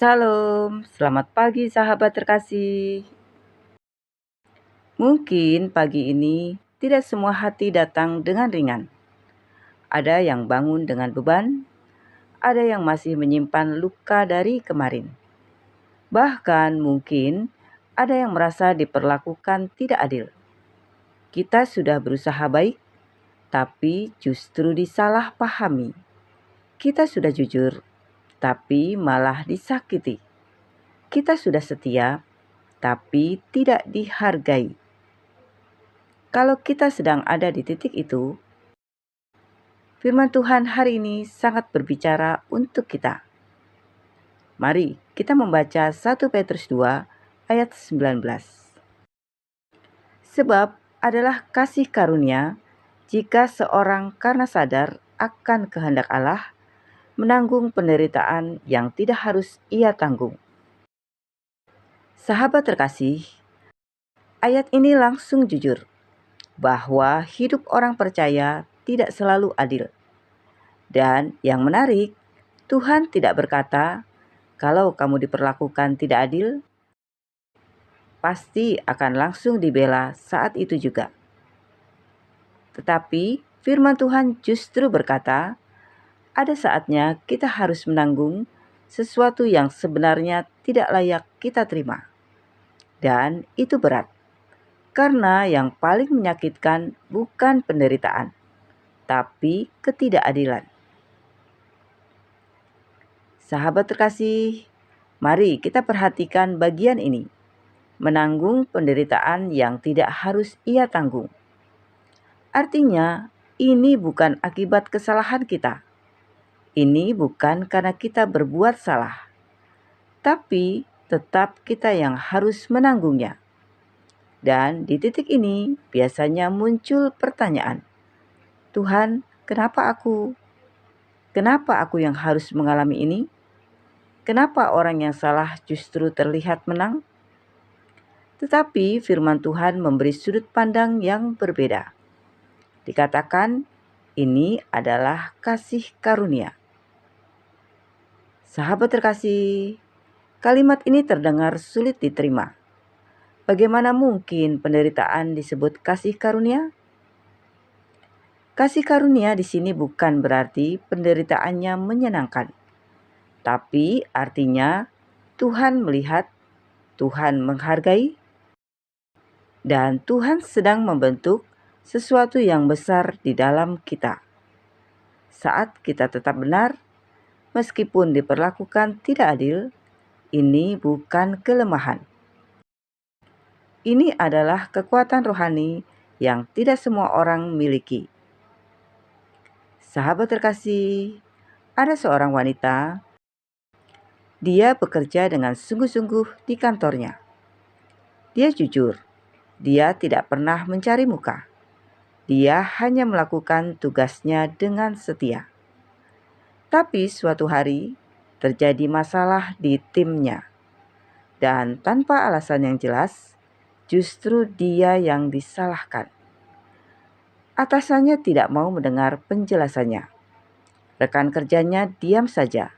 Salam, selamat pagi sahabat terkasih. Mungkin pagi ini tidak semua hati datang dengan ringan. Ada yang bangun dengan beban, ada yang masih menyimpan luka dari kemarin. Bahkan mungkin ada yang merasa diperlakukan tidak adil. Kita sudah berusaha baik, tapi justru disalahpahami. Kita sudah jujur, tapi malah disakiti. Kita sudah setia, tapi tidak dihargai. Kalau kita sedang ada di titik itu, firman Tuhan hari ini sangat berbicara untuk kita. Mari kita membaca 1 Petrus 2 ayat 19. Sebab adalah kasih karunia jika seorang karena sadar akan kehendak Allah menanggung penderitaan yang tidak harus ia tanggung. Sahabat terkasih, ayat ini langsung jujur bahwa hidup orang percaya tidak selalu adil. Dan yang menarik, Tuhan tidak berkata, kalau kamu diperlakukan tidak adil, pasti akan langsung dibela saat itu juga. Tetapi firman Tuhan justru berkata, ada saatnya kita harus menanggung sesuatu yang sebenarnya tidak layak kita terima. Dan itu berat. Karena yang paling menyakitkan bukan penderitaan, tapi ketidakadilan. Sahabat terkasih, mari kita perhatikan bagian ini. Menanggung penderitaan yang tidak harus ia tanggung. Artinya, ini bukan akibat kesalahan kita. Ini bukan karena kita berbuat salah, tapi tetap kita yang harus menanggungnya. Dan di titik ini biasanya muncul pertanyaan, Tuhan, kenapa aku? Kenapa aku yang harus mengalami ini? Kenapa orang yang salah justru terlihat menang? Tetapi firman Tuhan memberi sudut pandang yang berbeda. Dikatakan, ini adalah kasih karunia. Sahabat terkasih, kalimat ini terdengar sulit diterima. Bagaimana mungkin penderitaan disebut kasih karunia? Kasih karunia di sini bukan berarti penderitaannya menyenangkan, tapi artinya Tuhan melihat, Tuhan menghargai, dan Tuhan sedang membentuk sesuatu yang besar di dalam kita. Saat kita tetap benar, meskipun diperlakukan tidak adil, ini bukan kelemahan. Ini adalah kekuatan rohani yang tidak semua orang miliki. Sahabat terkasih, ada seorang wanita, dia bekerja dengan sungguh-sungguh di kantornya. Dia jujur, dia tidak pernah mencari muka. Dia hanya melakukan tugasnya dengan setia. Tapi suatu hari terjadi masalah di timnya. Dan tanpa alasan yang jelas, justru dia yang disalahkan. Atasannya tidak mau mendengar penjelasannya. Rekan kerjanya diam saja,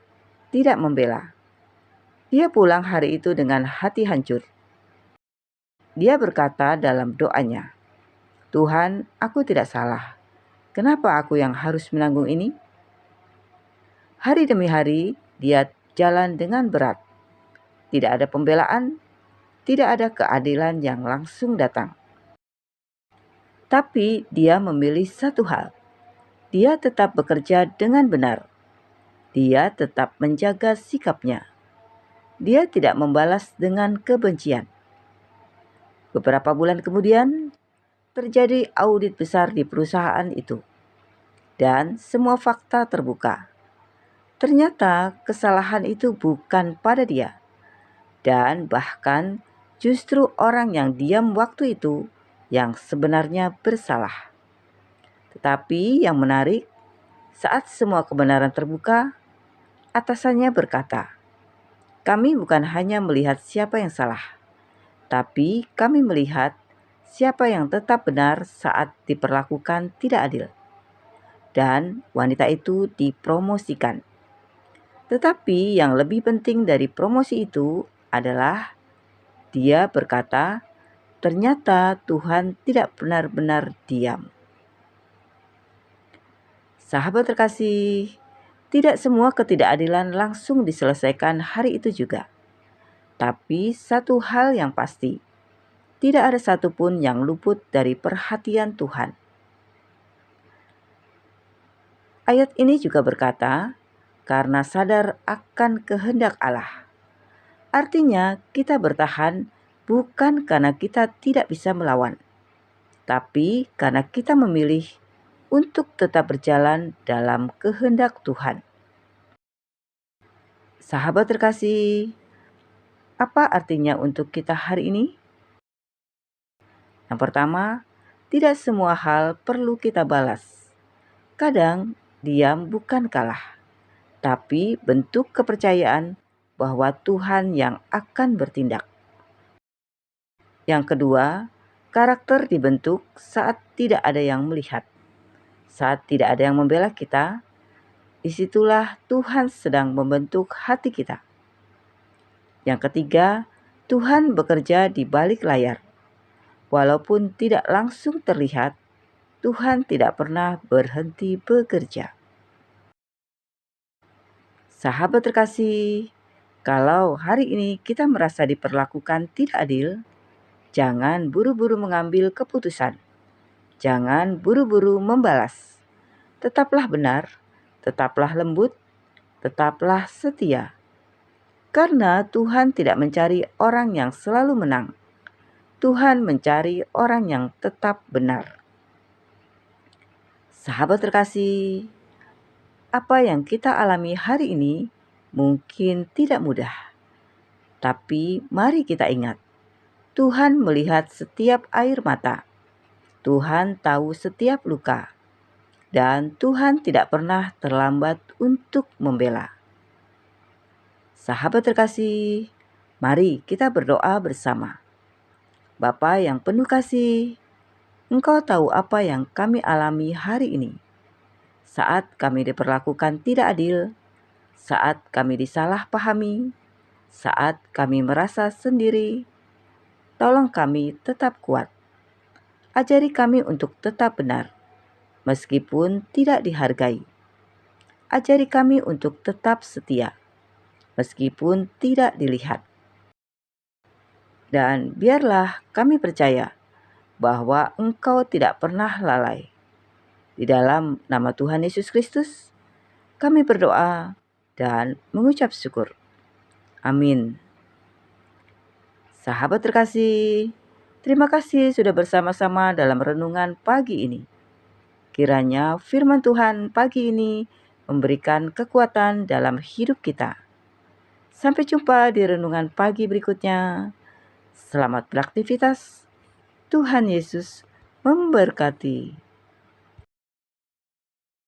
tidak membela. Dia pulang hari itu dengan hati hancur. Dia berkata dalam doanya, Tuhan, aku tidak salah. Kenapa aku yang harus menanggung ini? Hari demi hari, dia jalan dengan berat. Tidak ada pembelaan, tidak ada keadilan yang langsung datang. Tapi dia memilih satu hal. Dia tetap bekerja dengan benar. Dia tetap menjaga sikapnya. Dia tidak membalas dengan kebencian. Beberapa bulan kemudian, terjadi audit besar di perusahaan itu. Dan semua fakta terbuka. Ternyata kesalahan itu bukan pada dia. Dan bahkan justru orang yang diam waktu itu yang sebenarnya bersalah. Tetapi yang menarik, saat semua kebenaran terbuka, atasannya berkata, kami bukan hanya melihat siapa yang salah, tapi kami melihat siapa yang tetap benar saat diperlakukan tidak adil. Dan wanita itu dipromosikan. Tetapi yang lebih penting dari promosi itu adalah dia berkata, ternyata Tuhan tidak benar-benar diam. Sahabat terkasih, tidak semua ketidakadilan langsung diselesaikan hari itu juga. Tapi satu hal yang pasti, tidak ada satupun yang luput dari perhatian Tuhan. Ayat ini juga berkata, karena sadar akan kehendak Allah. Artinya kita bertahan bukan karena kita tidak bisa melawan, tapi karena kita memilih untuk tetap berjalan dalam kehendak Tuhan. Sahabat terkasih, apa artinya untuk kita hari ini? Yang pertama, tidak semua hal perlu kita balas. Kadang diam bukan kalah, tapi bentuk kepercayaan bahwa Tuhan yang akan bertindak. Yang kedua, karakter dibentuk saat tidak ada yang melihat. Saat tidak ada yang membela kita, disitulah Tuhan sedang membentuk hati kita. Yang ketiga, Tuhan bekerja di balik layar. Walaupun tidak langsung terlihat, Tuhan tidak pernah berhenti bekerja. Sahabat terkasih, kalau hari ini kita merasa diperlakukan tidak adil, jangan buru-buru mengambil keputusan. Jangan buru-buru membalas. Tetaplah benar, tetaplah lembut, tetaplah setia. Karena Tuhan tidak mencari orang yang selalu menang. Tuhan mencari orang yang tetap benar. Sahabat terkasih, apa yang kita alami hari ini mungkin tidak mudah. Tapi mari kita ingat, Tuhan melihat setiap air mata. Tuhan tahu setiap luka. Dan Tuhan tidak pernah terlambat untuk membela. Sahabat terkasih, mari kita berdoa bersama. Bapa yang penuh kasih, Engkau tahu apa yang kami alami hari ini. Saat kami diperlakukan tidak adil, saat kami disalahpahami, saat kami merasa sendiri, tolong kami tetap kuat. Ajari kami untuk tetap benar, meskipun tidak dihargai. Ajari kami untuk tetap setia, meskipun tidak dilihat. Dan biarlah kami percaya bahwa Engkau tidak pernah lalai. Di dalam nama Tuhan Yesus Kristus, kami berdoa dan mengucap syukur. Amin. Sahabat terkasih, terima kasih sudah bersama-sama dalam renungan pagi ini. Kiranya firman Tuhan pagi ini memberikan kekuatan dalam hidup kita. Sampai jumpa di renungan pagi berikutnya. Selamat beraktivitas. Tuhan Yesus memberkati.